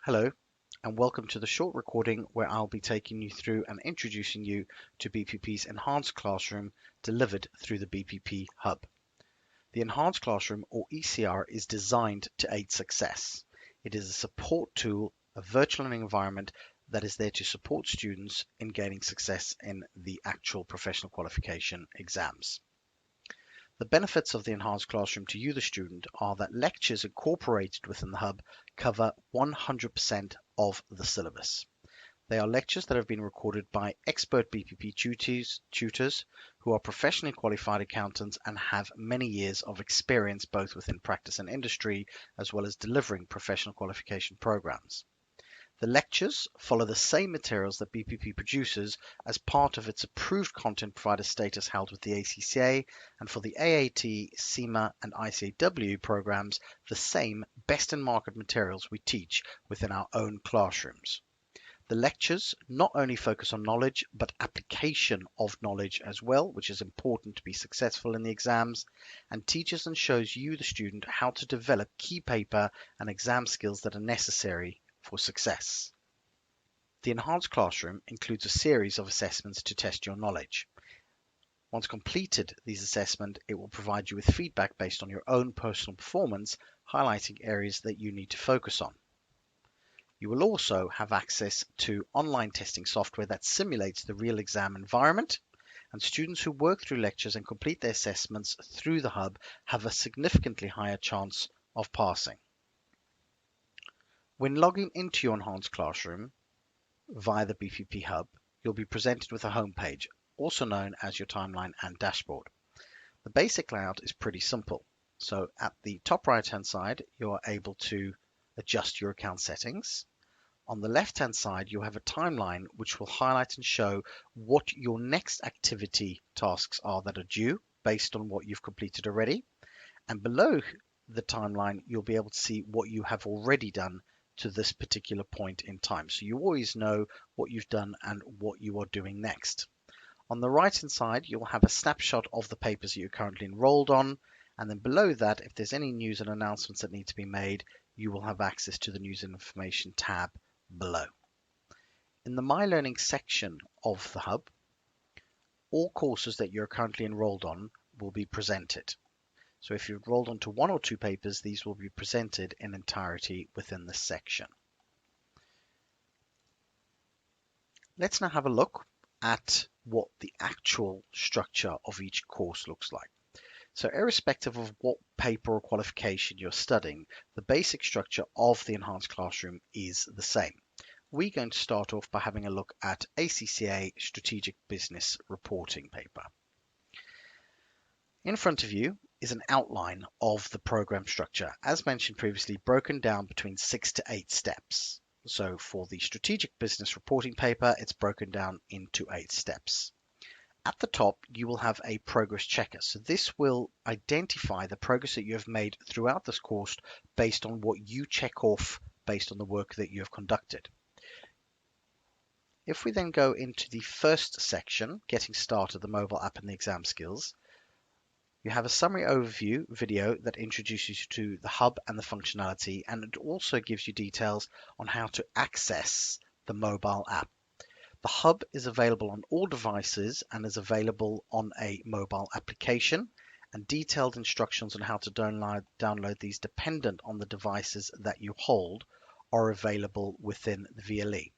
Hello, and welcome to the short recording where I'll be taking you through and introducing you to BPP's Enhanced Classroom delivered through the BPP Hub. The Enhanced Classroom, or ECR, is designed to aid success. It is a support tool, a virtual learning environment that is there to support students in gaining success in the actual professional qualification exams. The benefits of the Enhanced Classroom to you, the student, are that lectures incorporated within the Hub cover 100% of the syllabus. They are lectures that have been recorded by expert BPP tutors who are professionally qualified accountants and have many years of experience both within practice and industry, as well as delivering professional qualification programs. The lectures follow the same materials that BPP produces as part of its approved content provider status held with the ACCA, and for the AAT, CIMA, and ICAW programs, the same best-in-market materials we teach within our own classrooms. The lectures not only focus on knowledge, but application of knowledge as well, which is important to be successful in the exams, and teaches and shows you, the student, how to develop key paper and exam skills that are necessary for success. The Enhanced Classroom includes a series of assessments to test your knowledge. Once completed these assessments, it will provide you with feedback based on your own personal performance, highlighting areas that you need to focus on. You will also have access to online testing software that simulates the real exam environment, and students who work through lectures and complete their assessments through the Hub have a significantly higher chance of passing. When logging into your Enhanced Classroom via the BPP Hub, you'll be presented with a home page, also known as your timeline and dashboard. The basic layout is pretty simple. So at the top right-hand side, you are able to adjust your account settings. On the left-hand side, you have a timeline which will highlight and show what your next activity tasks are that are due based on what you've completed already. And below the timeline, you'll be able to see what you have already done to this particular point in time. So you always know what you've done and what you are doing next. On the right hand side, you'll have a snapshot of the papers that you're currently enrolled on. And then below that, if there's any news and announcements that need to be made, you will have access to the news and information tab below. In the My Learning section of the Hub, all courses that you're currently enrolled on will be presented. So if you've rolled onto one or two papers, these will be presented in entirety within this section. Let's now have a look at what the actual structure of each course looks like. So irrespective of what paper or qualification you're studying, the basic structure of the Enhanced Classroom is the same. We're going to start off by having a look at ACCA Strategic Business Reporting paper. In front of you is an outline of the program structure, as mentioned previously, broken down between 6 to 8 steps. So for the strategic business reporting paper, it's broken down into 8 steps. At the top, you will have a progress checker. So this will identify the progress that you have made throughout this course based on what you check off based on the work that you have conducted. If we then go into the first section, getting started, the mobile app and the exam skills, you have a summary overview video that introduces you to the Hub and the functionality, and it also gives you details on how to access the mobile app. The Hub is available on all devices and is available on a mobile application, and detailed instructions on how to download these dependent on the devices that you hold are available within the VLE.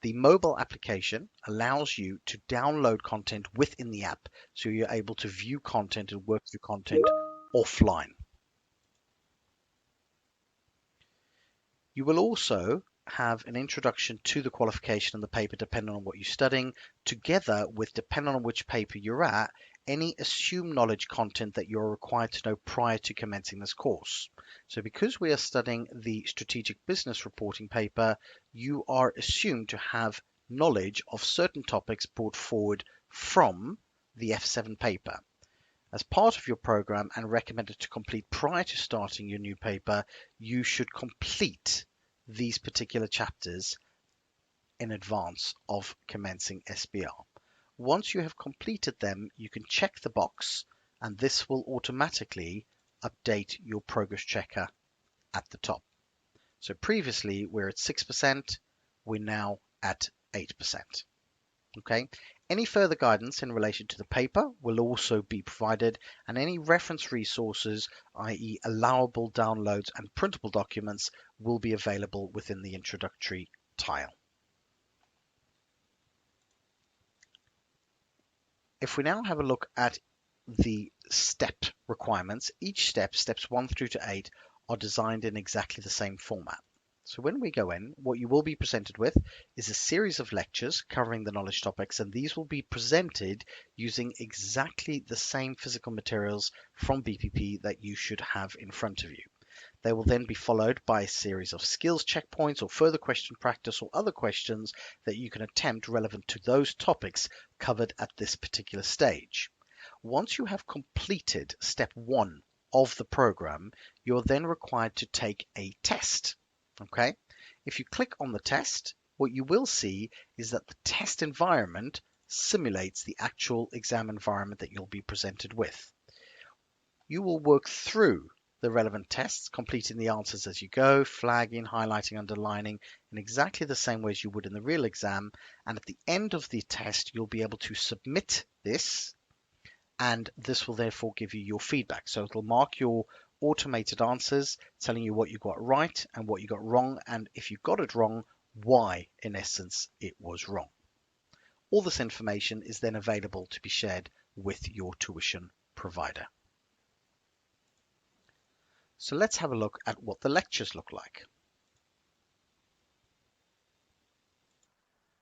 The mobile application allows you to download content within the app, so you're able to view content and work through content offline. You will also have an introduction to the qualification and the paper depending on what you're studying, together with, depending on which paper you're at, any assumed knowledge content that you're required to know prior to commencing this course. So because we are studying the strategic business reporting paper, you are assumed to have knowledge of certain topics brought forward from the F7 paper. As part of your program and recommended to complete prior to starting your new paper, you should complete these particular chapters in advance of commencing SBR. Once you have completed them, you can check the box, and this will automatically update your progress checker at the top. So previously we're at 6%, we're now at 8%. Okay. Any further guidance in relation to the paper will also be provided, and any reference resources, i.e. allowable downloads and printable documents, will be available within the introductory tile. If we now have a look at the step requirements, each step, steps 1 through to 8, are designed in exactly the same format. So when we go in, what you will be presented with is a series of lectures covering the knowledge topics, and these will be presented using exactly the same physical materials from BPP that you should have in front of you. They will then be followed by a series of skills checkpoints or further question practice or other questions that you can attempt relevant to those topics covered at this particular stage. Once you have completed step 1 of the program, you're then required to take a test. Okay, if you click on the test, what you will see is that the test environment simulates the actual exam environment that you'll be presented with. You will work through the relevant tests, completing the answers as you go, flagging, highlighting, underlining in exactly the same way as you would in the real exam. And at the end of the test, you'll be able to submit this, and this will therefore give you your feedback. So it'll mark your automated answers, telling you what you got right and what you got wrong, and if you got it wrong, why in essence it was wrong. All this information is then available to be shared with your tuition provider. So let's have a look at what the lectures look like.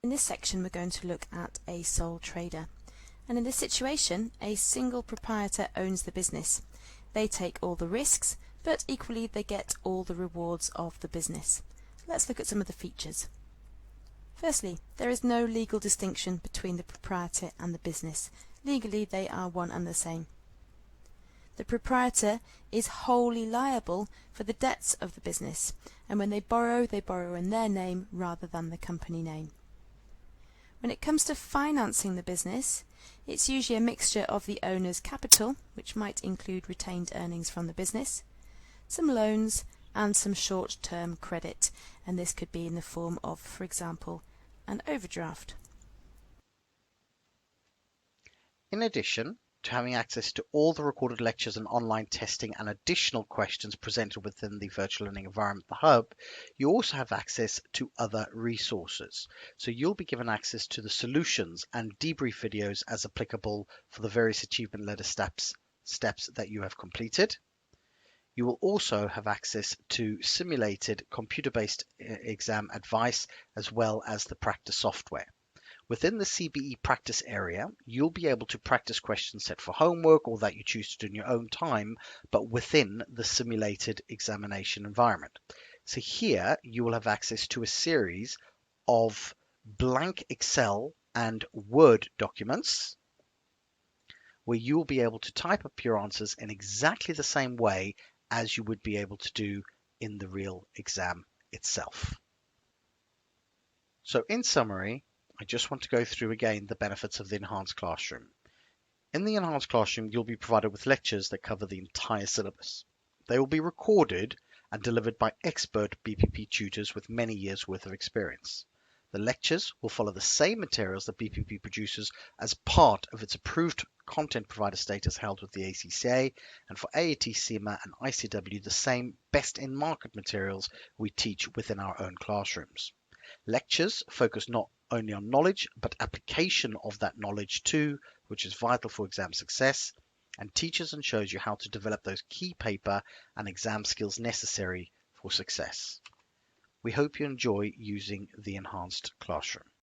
In this section we're going to look at a sole trader, and in this situation a single proprietor owns the business. They take all the risks, but equally they get all the rewards of the business. Let's look at some of the features. Firstly, there is no legal distinction between the proprietor and the business. Legally they are one and the same. The proprietor is wholly liable for the debts of the business, and when they borrow in their name rather than the company name. When it comes to financing the business, it's usually a mixture of the owner's capital, which might include retained earnings from the business, some loans, and some short-term credit, and this could be in the form of, for example, an overdraft. In addition to having access to all the recorded lectures and online testing and additional questions presented within the virtual learning environment, the Hub, you also have access to other resources. So you'll be given access to the solutions and debrief videos as applicable for the various achievement ladder steps that you have completed. You will also have access to simulated computer-based exam advice as well as the practice software. Within the CBE practice area, you'll be able to practice questions set for homework or that you choose to do in your own time, but within the simulated examination environment. So here you will have access to a series of blank Excel and Word documents where you will be able to type up your answers in exactly the same way as you would be able to do in the real exam itself. So in summary, I just want to go through again the benefits of the Enhanced Classroom. In the Enhanced Classroom, you'll be provided with lectures that cover the entire syllabus. They will be recorded and delivered by expert BPP tutors with many years' worth of experience. The lectures will follow the same materials that BPP produces as part of its approved content provider status held with the ACCA, and for AAT, CIMA and ICW, the same best-in-market materials we teach within our own classrooms. Lectures focus not only on knowledge, but application of that knowledge too, which is vital for exam success, and teaches and shows you how to develop those key paper and exam skills necessary for success. We hope you enjoy using the Enhanced Classroom.